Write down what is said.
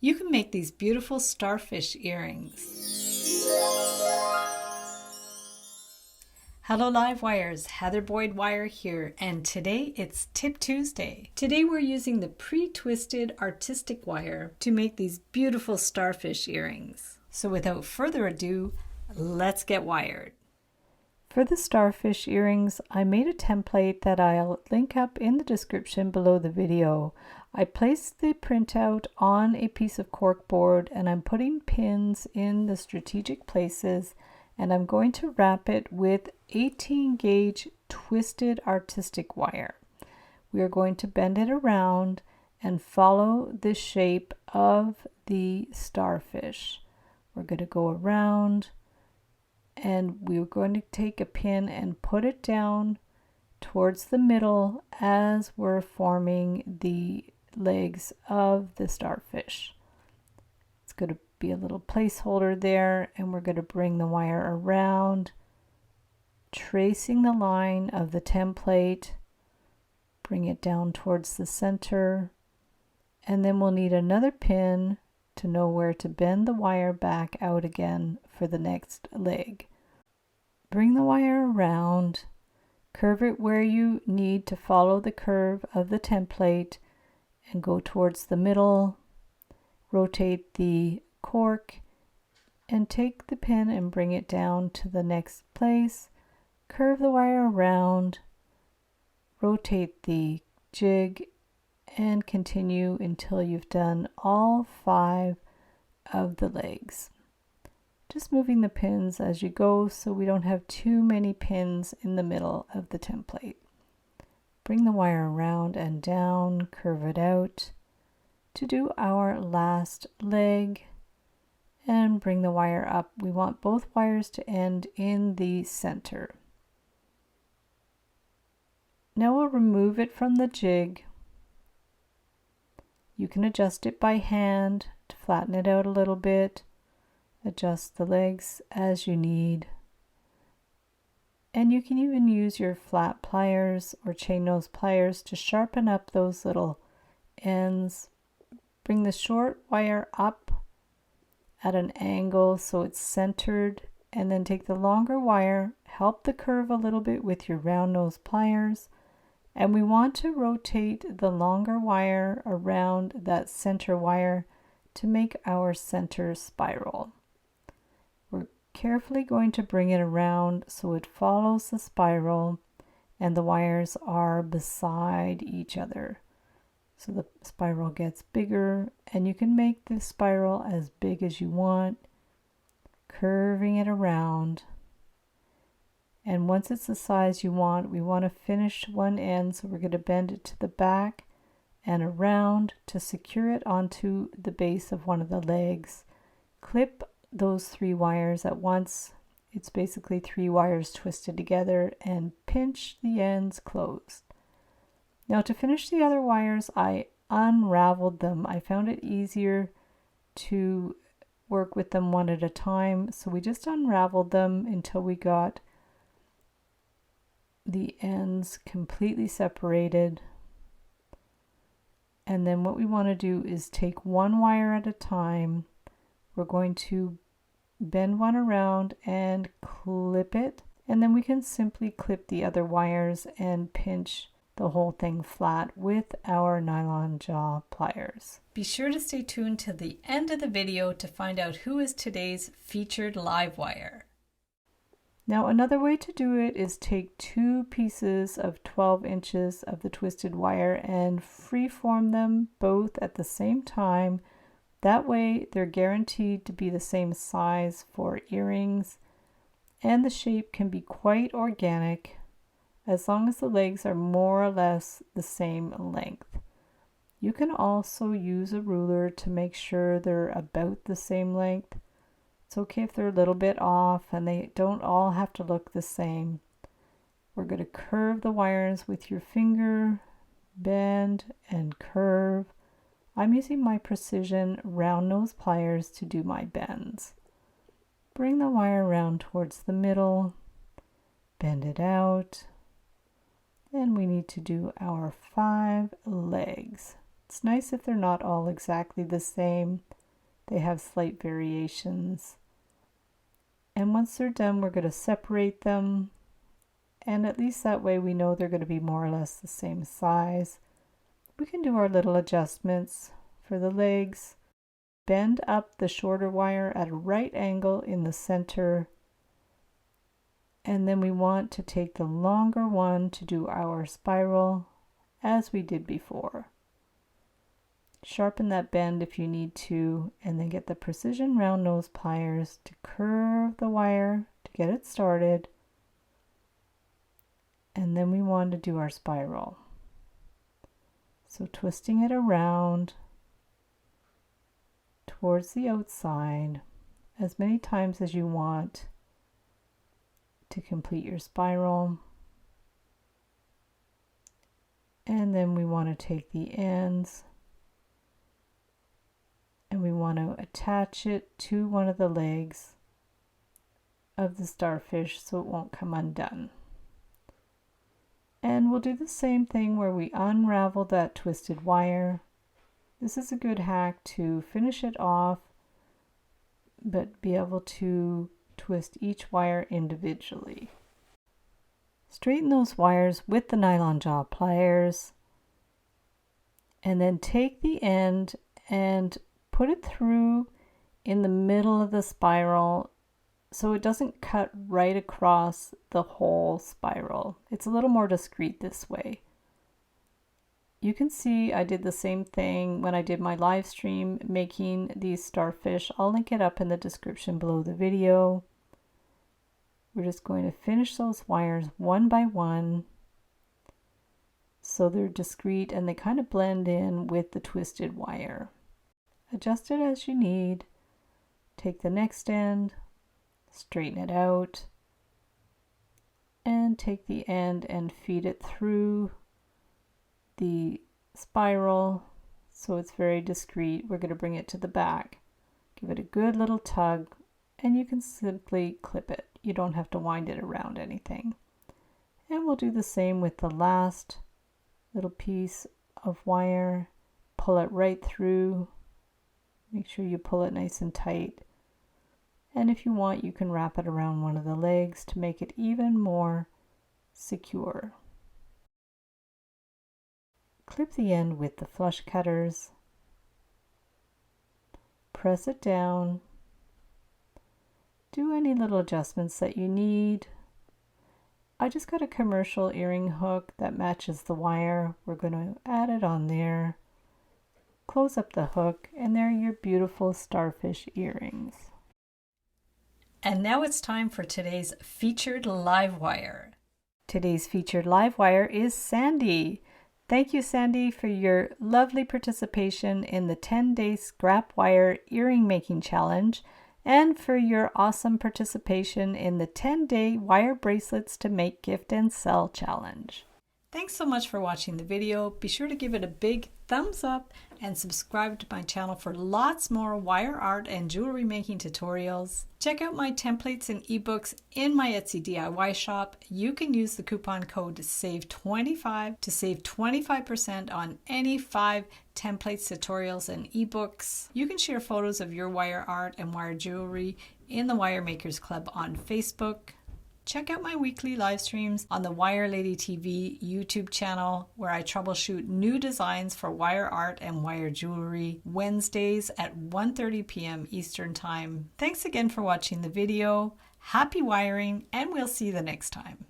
You can make these beautiful starfish earrings. Hello Live Wires, Heather Boyd Wire here, and today it's Tip Tuesday. Today we're using the pre-twisted artistic wire to make these beautiful starfish earrings. So without further ado, let's get wired. For the starfish earrings, I made a template that I'll link up in the description below the video. I placed the printout on a piece of cork board and I'm putting pins in the strategic places, and I'm going to wrap it with 18 gauge twisted artistic wire. We are going to bend it around and follow the shape of the starfish. We're going to go around and we're going to take a pin and put it down towards the middle as we're forming the legs of the starfish. It's going to be a little placeholder there, and we're going to bring the wire around, tracing the line of the template, bring it down towards the center, and then we'll need another pin to know where to bend the wire back out again for the next leg. Bring the wire around, curve it where you need to follow the curve of the template, and go towards the middle, rotate the cork, and take the pin and bring it down to the next place, curve the wire around, rotate the jig, and continue until you've done all 5 of the legs. Just moving the pins as you go so we don't have too many pins in the middle of the template. Bring the wire around and down, curve it out to do our last leg, and bring the wire up. We want both wires to end in the center. Now we'll remove it from the jig. You can adjust it by hand to flatten it out a little bit, adjust the legs as you need. And you can even use your flat pliers or chain nose pliers to sharpen up those little ends. Bring the short wire up at an angle so it's centered, and then take the longer wire, help the curve a little bit with your round nose pliers, and we want to rotate the longer wire around that center wire to make our center spiral. We're carefully going to bring it around so it follows the spiral and the wires are beside each other. So the spiral gets bigger, and you can make the spiral as big as you want, curving it around. And once it's the size you want, we want to finish one end, so we're going to bend it to the back and around to secure it onto the base of one of the legs. Clip those 3 wires at once. It's basically 3 wires twisted together, and pinch the ends closed. Now to finish the other wires, I unraveled them. I found it easier to work with them one at a time, so we just unraveled them until we got the ends completely separated. And then what we want to do is take one wire at a time. We're going to bend one around and clip it, and then we can simply clip the other wires and pinch the whole thing flat with our nylon jaw pliers. Be sure to stay tuned to the end of the video to find out who is today's featured live wire. Now another way to do it is take 2 pieces of 12 inches of the twisted wire and freeform them both at the same time. That way they're guaranteed to be the same size for earrings, and the shape can be quite organic as long as the legs are more or less the same length. You can also use a ruler to make sure they're about the same length. It's okay if they're a little bit off, and they don't all have to look the same. We're going to curve the wires with your finger, bend and curve. I'm using my precision round nose pliers to do my bends. Bring the wire around towards the middle, bend it out, and we need to do our 5 legs. It's nice if they're not all exactly the same. They have slight variations. And once they're done, we're going to separate them. And at least that way we know they're going to be more or less the same size. We can do our little adjustments for the legs. Bend up the shorter wire at a right angle in the center. And then we want to take the longer one to do our spiral as we did before. Sharpen that bend if you need to, and then get the precision round nose pliers to curve the wire to get it started. And then we want to do our spiral. So twisting it around towards the outside as many times as you want to complete your spiral. And then we want to take the ends and we want to attach it to one of the legs of the starfish so it won't come undone. And we'll do the same thing where we unravel that twisted wire. This is a good hack to finish it off, but be able to twist each wire individually. Straighten those wires with the nylon jaw pliers, and then take the end and put it through in the middle of the spiral so it doesn't cut right across the whole spiral. It's a little more discreet this way. You can see I did the same thing when I did my live stream making these starfish. I'll link it up in the description below the video. We're just going to finish those wires one by one so they're discreet and they kind of blend in with the twisted wire. Adjust it as you need. Take the next end, straighten it out, and take the end and feed it through the spiral so it's very discreet. We're going to bring it to the back. Give it a good little tug and you can simply clip it. You don't have to wind it around anything. And we'll do the same with the last little piece of wire. Pull it right through. Make sure you pull it nice and tight. And if you want, you can wrap it around one of the legs to make it even more secure. Clip the end with the flush cutters. Press it down. Do any little adjustments that you need. I just got a commercial earring hook that matches the wire. We're going to add it on there. Close up the hook, and there are your beautiful starfish earrings. And now it's time for today's featured live wire. Today's featured live wire is Sandy. Thank you, Sandy, for your lovely participation in the 10-day scrap wire earring making challenge and for your awesome participation in the 10-day wire bracelets to make, gift, and sell challenge. Thanks so much for watching the video. Be sure to give it a big thumbs up and subscribe to my channel for lots more wire art and jewelry making tutorials. Check out my templates and ebooks in my Etsy DIY shop. You can use the coupon code SAVE25 to save 25% on any 5 templates, tutorials, and ebooks. You can share photos of your wire art and wire jewelry in the Wire Makers Club on Facebook. Check out my weekly live streams on the Wire Lady TV YouTube channel where I troubleshoot new designs for wire art and wire jewelry Wednesdays at 1:30 p.m. Eastern Time. Thanks again for watching the video. Happy wiring, and we'll see you the next time.